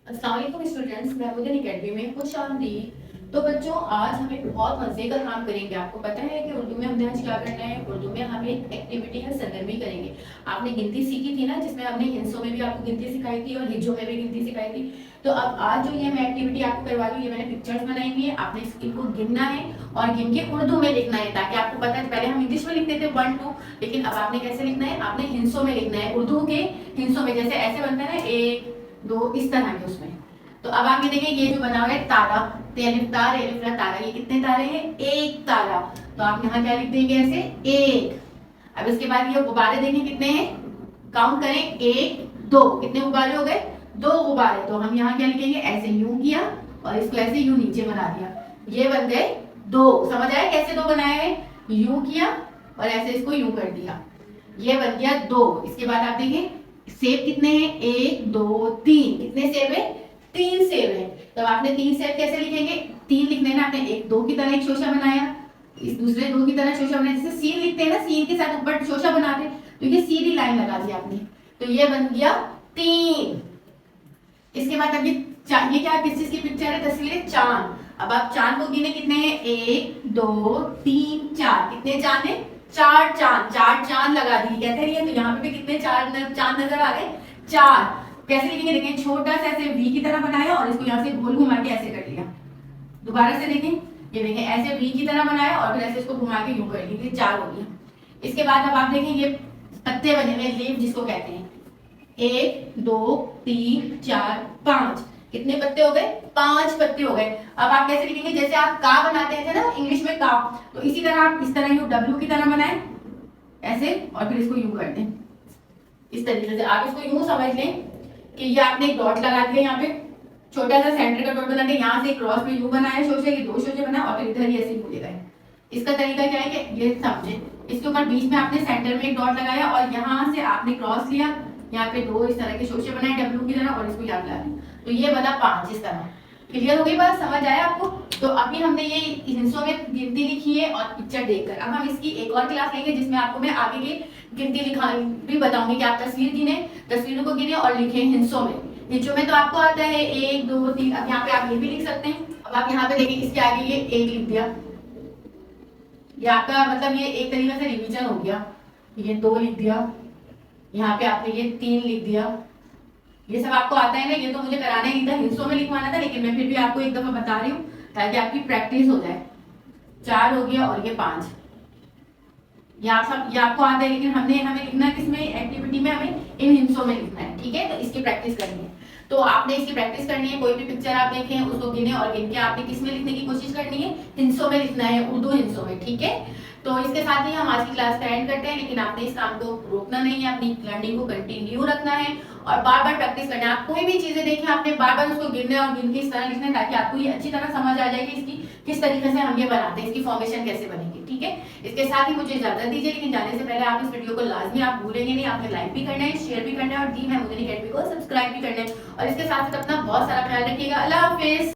अस्सलाम वालेकुम स्टूडेंट्स, मैं मुदन अकेडमी में खुश आमदीद। तो बच्चों, आज हम एक बहुत मजे का काम करेंगे। आपको पता है कि उर्दू में हमने आज क्या करना है। उर्दू में हम एक एक्टिविटी है सरगर्मी करेंगे। आपने गिनती सीखी थी ना, जिसमें हमने हिंसों में भी आपको गिनती सिखाई थी और हिज्जों में भी गिनती सिखाई थी। तो अब आज जो ये मैं एक्टिविटी आपको करवा रही हूँ, ये मैंने पिक्चर्स बनाई हुई है। आपने इनको गिनना है और गिन के उर्दू में लिखना है, ताकि आपको पता है। पहले हम इंग्लिश में लिखते थे 1 2, लेकिन अब आपने कैसे लिखना है, आपने हिंसों में लिखना है। उर्दू के हिंसों में, जैसे ऐसे बनता है ना, 1 2, इस तरह के उसमें। तो अब आप ये देखें, ये जो बना हुआ है तारा, तेलिफ तार एलिफ ला तारा, ये कितने तारे हैं, एक तारा। तो आप यहाँ क्या लिख देंगे, ऐसे एक। अब इसके बाद ये गुब्बारे देखें कितने हैं, काउंट करें, 1 2, कितने गुब्बारे हो गए, 2 गुब्बारे। तो हम यहाँ क्या लिखेंगे, ऐसे यूं किया और इसको ऐसे यूं नीचे बना दिया, ये बन गए 2। समझ आया कैसे 2 बनाए हैं, यूं किया और ऐसे इसको यूं कर दिया, ये बन गया 2। इसके बाद आप देखें सेब कितने हैं, 1 2 3, कितने सेब है, 3 सेब है। तो आपने 3 सेब कैसे लिखेंगे, 3 लिखने ना, आपने एक 2 की तरह एक शोशा बनाया, इस दूसरे 2 की तरह शोशा बनाया, जैसे सीन लिखते हैं ना, सीन के साथ ऊपर शोशा बनाते हैं, तो ये सीधी लाइन लगा दी आपने, तो ये बन गया 3। इसके बाद अब ये क्या, किस चीज की पिक्चर है, तस्वीर है चांद। अब आप चांद को गिने, कितने हैं, 1 2 3 4, कितने चांद है, 4 चांद। 4 चांद लगा दी कहते हैं, तो यहाँ पे भी कितने चांद नजर आ रहे, 4। कैसे लिखेंगे, देखें छोटा सा ऐसे वी की तरह बनाया और इसको यहाँ से गोल घुमा के ऐसे कर लिया। दोबारा से देखें, ये देखें ऐसे वी की तरह बनाया और फिर ऐसे इसको घुमा के यूं कर ली, 4 हो गया। इसके बाद अब आप देखें, ये पत्ते बने हुए, लीव जिसको कहते हैं, 1 2 3 4 5, कितने पत्ते हो गए, 5 पत्ते हो गए। अब आप कैसे लिखेंगे, जैसे आप का बनाते थे ना इंग्लिश में का, तो इसी तरह आप इस तरह यू डब्ल्यू की तरह बनाए ऐसे, और फिर इसको यू कर दें इस तरीके से। आप इसको यूं समझ लें कि ये आपने एक डॉट लगा दिया, यहाँ पे छोटा सा सेंटर का डॉट बना दिया, यहाँ से क्रॉस पे यू बनाया शोशे के, 2 शोशे बनाए और फिर इधर ही ऐसे मुड़े गए। इसका तरीका क्या है कि ये समझे, इसके ऊपर बीच में आपने सेंटर में एक डॉट लगाया और यहाँ से आपने क्रॉस लिया, यहाँ पे 2 इस तरह के शोशे बनाए डब्ल्यू की तरह और इसको यहाँ लगा दिया, तो ये बना 5 इस तरह। क्लियर हो गई बात, समझ आया आपको। तो अभी हमने ये हिंसों में गिनती लिखी है और पिक्चर देखकर, अब हम इसकी एक और क्लास लेंगे जिसमें आपको मैं आगे की गिनती लिखा भी बताऊंगी कि आप तस्वीर गिने, तस्वीरों को गिने और लिखे हिंसों में। हिंसों में तो आपको आता है 1 2 3। अब यहाँ पे आप ये भी लिख सकते हैं। अब आप यहाँ पे देखिए, इसके आगे ये 1 लिख दिया, ये आपका मतलब ये एक तरीके से रिवीजन हो गया। ये 2 लिख दिया, यहाँ पे आपने ये 3 लिख दिया। ये सब आपको आता है ना, ये तो मुझे कराना ही नहीं था, हिंसों में लिखवाना था, लेकिन मैं फिर भी आपको एक दफा बता रही हूँ ताकि आपकी प्रैक्टिस हो जाए। 4 हो गया और ये 5, ये आप सब, ये आपको आता है, लेकिन हमें लिखना किसमें, एक्टिविटी में हमें इन हिंसों में लिखना है। ठीक है, तो इसकी प्रैक्टिस करनी है। तो आपने इसकी प्रैक्टिस करनी है, कोई भी पिक्चर आप देखें उसको गिने और गिन के आपने किसमें लिखने की कोशिश करनी है, हिंसों में लिखना है, उर्दू हिंसों में। ठीक है, तो इसके साथ ही हम आज की क्लास का एंड करते हैं, लेकिन आपने इस काम को रोकना नहीं है, अपनी लर्निंग को कंटिन्यू रखना है और बार बार प्रैक्टिस करना है। आप कोई भी चीजें देखें, आपने बार बार उसको गिनना और गिन के इस तरह लिखना है, ताकि आपको ये अच्छी तरह समझ आ जाए कि इसकी किस तरीके से हम ये बनाते हैं, इसकी फॉर्मेशन कैसे बनेगी। ठीक है, इसके साथ ही मुझे इजाजत दीजिए, लेकिन जाने से पहले आप इस वीडियो को लाजमी, आप भूलेंगे नहीं, आपने लाइक भी करना है, शेयर भी करना है और जी मैं मुदन अकेडमी को सब्सक्राइब भी करना है। और इसके साथ साथ अपना बहुत सारा ख्याल रखिएगा। अल्लाह हाफिज।